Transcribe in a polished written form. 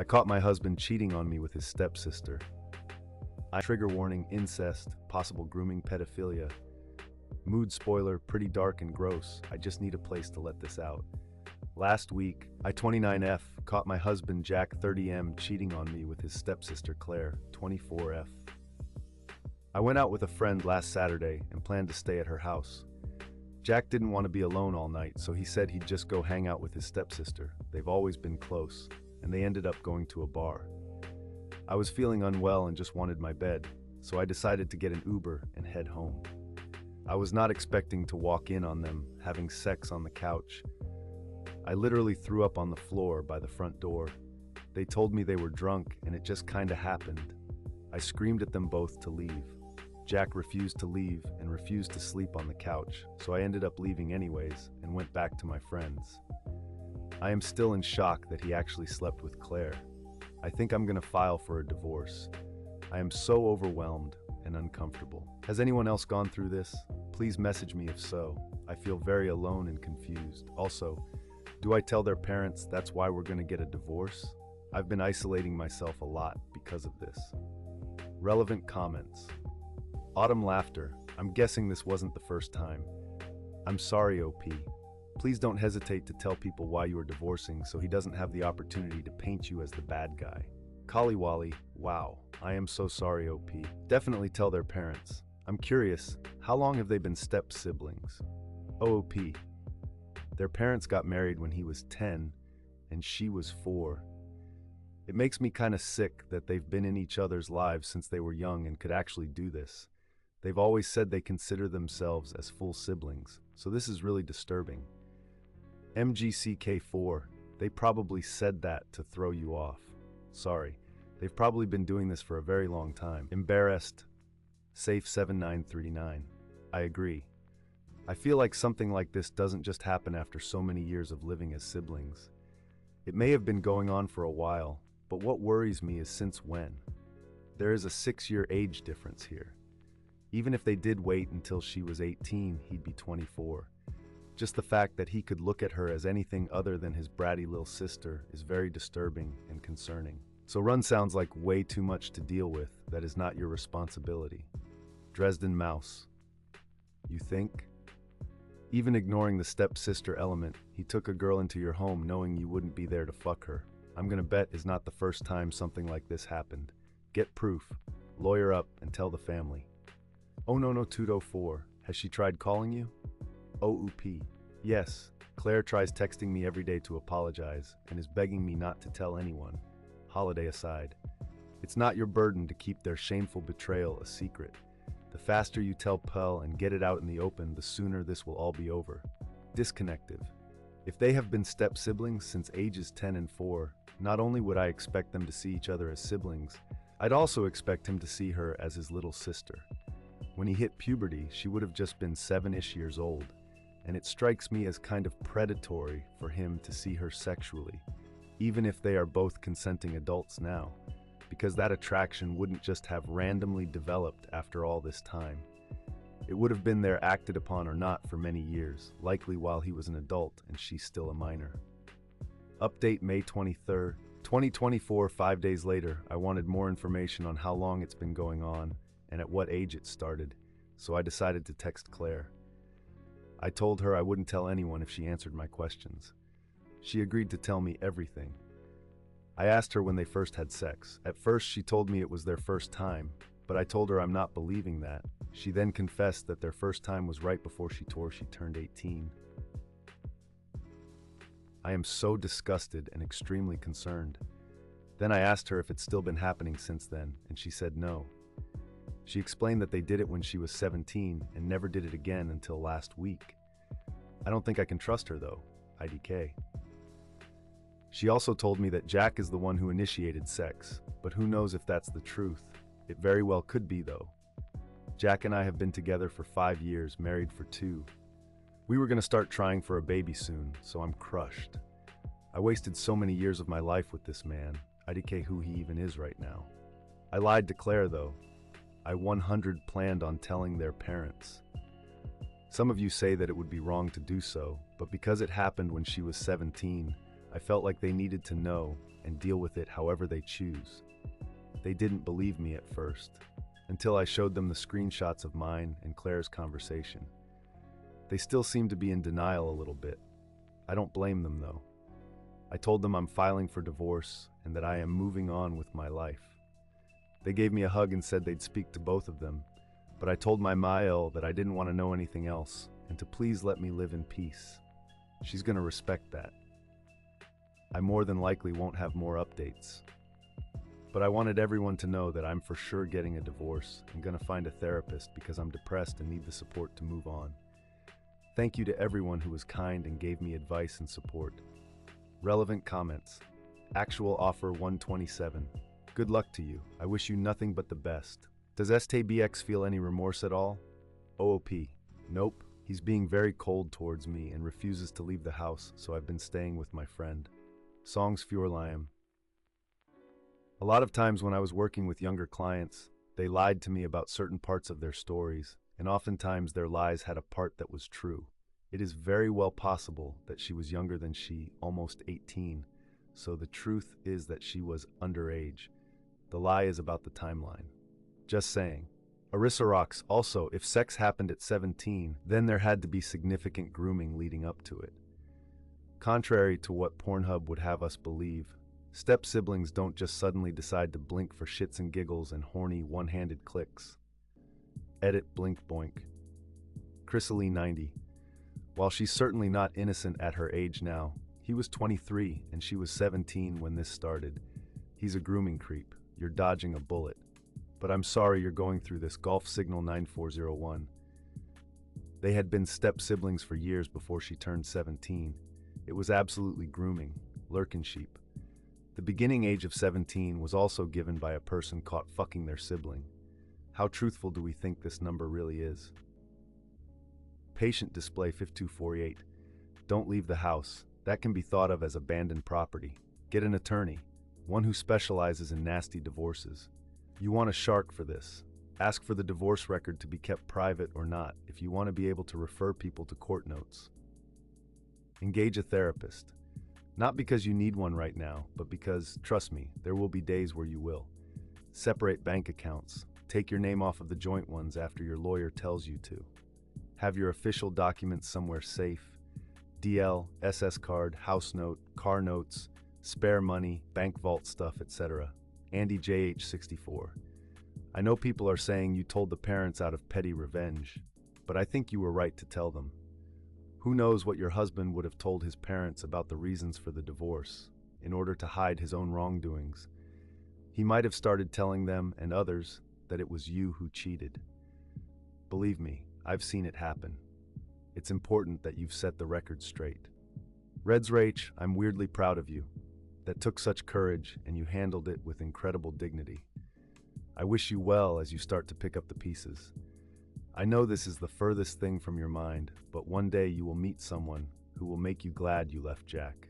caught my husband cheating on me with his stepsister. Trigger warning: incest, possible grooming, pedophilia. Mood spoiler: pretty dark and gross. I just need a place to let this out. Last week, I 29F caught my husband Jack 30M cheating on me with his stepsister Claire 24F. I went out with a friend last Saturday and planned to stay at her house. Jack didn't want to be alone all night, so he said he'd just go hang out with his stepsister. They've always been close, and they ended up going to a bar. I was feeling unwell and just wanted my bed, so I decided to get an Uber and head home. I was not expecting to walk in on them having sex on the couch. I literally threw up on the floor by the front door. They told me they were drunk and it just kinda happened. I screamed at them both to leave. Jack refused to leave and refused to sleep on the couch, so I ended up leaving anyways and went back to my friends. I am still in shock that he actually slept with Claire. I think I'm gonna file for a divorce. I am so overwhelmed and uncomfortable. Has anyone else gone through this? Please message me if so. I feel very alone and confused. Also, do I tell their parents that's why we're gonna get a divorce? I've been isolating myself a lot because of this. Relevant comments. Autumn laughter. I'm guessing this wasn't the first time. I'm sorry, OP. Please don't hesitate to tell people why you are divorcing so he doesn't have the opportunity to paint you as the bad guy. Kaliwali, wow, I am so sorry, OP. Definitely tell their parents. I'm curious, how long have they been step-siblings? OOP. Their parents got married when he was 10 and she was 4. It makes me kinda sick that they've been in each other's lives since they were young and could actually do this. They've always said they consider themselves as full siblings, so this is really disturbing. MGCK4, they probably said that to throw you off. Sorry, they've probably been doing this for a very long time. Embarrassed. Safe 7939. I agree. I feel like something like this doesn't just happen after so many years of living as siblings. It may have been going on for a while, but what worries me is since when? There is a 6-year age difference here. Even if they did wait until she was 18, he'd be 24. Just the fact that he could look at her as anything other than his bratty little sister is very disturbing and concerning. So run sounds like way too much to deal with that is not your responsibility. Dresden Mouse. You think? Even ignoring the stepsister element, he took a girl into your home knowing you wouldn't be there to fuck her. I'm gonna bet is not the first time something like this happened. Get proof, lawyer up, and tell the family. Oh no 204, has she tried calling you? OOP. Yes, Claire tries texting me every day to apologize and is begging me not to tell anyone. Holiday aside. It's not your burden to keep their shameful betrayal a secret. The faster you tell Pell and get it out in the open, the sooner this will all be over. Disconnective. If they have been step-siblings since ages 10 and 4, not only would I expect them to see each other as siblings, I'd also expect him to see her as his little sister. When he hit puberty, she would have just been 7-ish years old, and it strikes me as kind of predatory for him to see her sexually, even if they are both consenting adults now, because that attraction wouldn't just have randomly developed after all this time. It would have been there acted upon or not for many years, likely while he was an adult and she's still a minor. Update May 23rd, 2024, 5 days later. I wanted more information on how long it's been going on and at what age it started, so I decided to text Claire. I told her I wouldn't tell anyone if she answered my questions. She agreed to tell me everything. I asked her when they first had sex. At first she told me it was their first time, but I told her I'm not believing that. She then confessed that their first time was right before she turned 18. I am so disgusted and extremely concerned. Then I asked her if it's still been happening since then, and she said no. She explained that they did it when she was 17 and never did it again until last week. I don't think I can trust her though. IDK. She also told me that Jack is the one who initiated sex, but who knows if that's the truth. It very well could be though. Jack and I have been together for 5 years, married for 2. We were gonna start trying for a baby soon, so I'm crushed. I wasted so many years of my life with this man. IDK who he even is right now. I lied to Claire though. I 100 planned on telling their parents. Some of you say that it would be wrong to do so, but because it happened when she was 17, I felt like they needed to know, and deal with it however they choose. They didn't believe me at first, until I showed them the screenshots of mine and Claire's conversation. They still seem to be in denial a little bit. I don't blame them though. I told them I'm filing for divorce and that I am moving on with my life. They gave me a hug and said they'd speak to both of them, but I told my Mael that I didn't want to know anything else and to please let me live in peace. She's gonna respect that. I more than likely won't have more updates. But I wanted everyone to know that I'm for sure getting a divorce and gonna find a therapist because I'm depressed and need the support to move on. Thank you to everyone who was kind and gave me advice and support. Relevant comments. Actual offer 127. Good luck to you. I wish you nothing but the best. Does STBX feel any remorse at all? OOP. Nope. He's being very cold towards me and refuses to leave the house, so I've been staying with my friend. Songs Fjorliam. A lot of times when I was working with younger clients, they lied to me about certain parts of their stories, and oftentimes their lies had a part that was true. It is very well possible that she was younger than she, almost 18, so the truth is that she was underage. The lie is about the timeline. Just saying. Arissa rocks. Also, if sex happened at 17, then there had to be significant grooming leading up to it. Contrary to what Pornhub would have us believe, step-siblings don't just suddenly decide to blink for shits and giggles and horny one-handed clicks. Edit blink boink. Chrysalie 90. While she's certainly not innocent at her age now, he was 23 and she was 17 when this started. He's a grooming creep. You're dodging a bullet. But I'm sorry you're going through this. Golf Signal 9401. They had been step-siblings for years before she turned 17. It was absolutely grooming. Lurkensheep. The beginning age of 17 was also given by a person caught fucking their sibling. How truthful do we think this number really is? Patient Display 5248. Don't leave the house. That can be thought of as abandoned property. Get an attorney, one who specializes in nasty divorces. You want a shark for this. Ask for the divorce record to be kept private or not if you want to be able to refer people to court notes. Engage a therapist. Not because you need one right now, but because, trust me, there will be days where you will. Separate bank accounts. Take your name off of the joint ones after your lawyer tells you to. Have your official documents somewhere safe. DL, SS card, house note, car notes, spare money, bank vault stuff, etc. Andy JH64. I know people are saying you told the parents out of petty revenge, but I think you were right to tell them. Who knows what your husband would have told his parents about the reasons for the divorce, in order to hide his own wrongdoings. He might have started telling them and others that it was you who cheated. Believe me, I've seen it happen. It's important that you've set the record straight. Reds Rach, I'm weirdly proud of you. That took such courage and you handled it with incredible dignity. I wish you well as you start to pick up the pieces. I know this is the furthest thing from your mind, but one day you will meet someone who will make you glad you left Jack.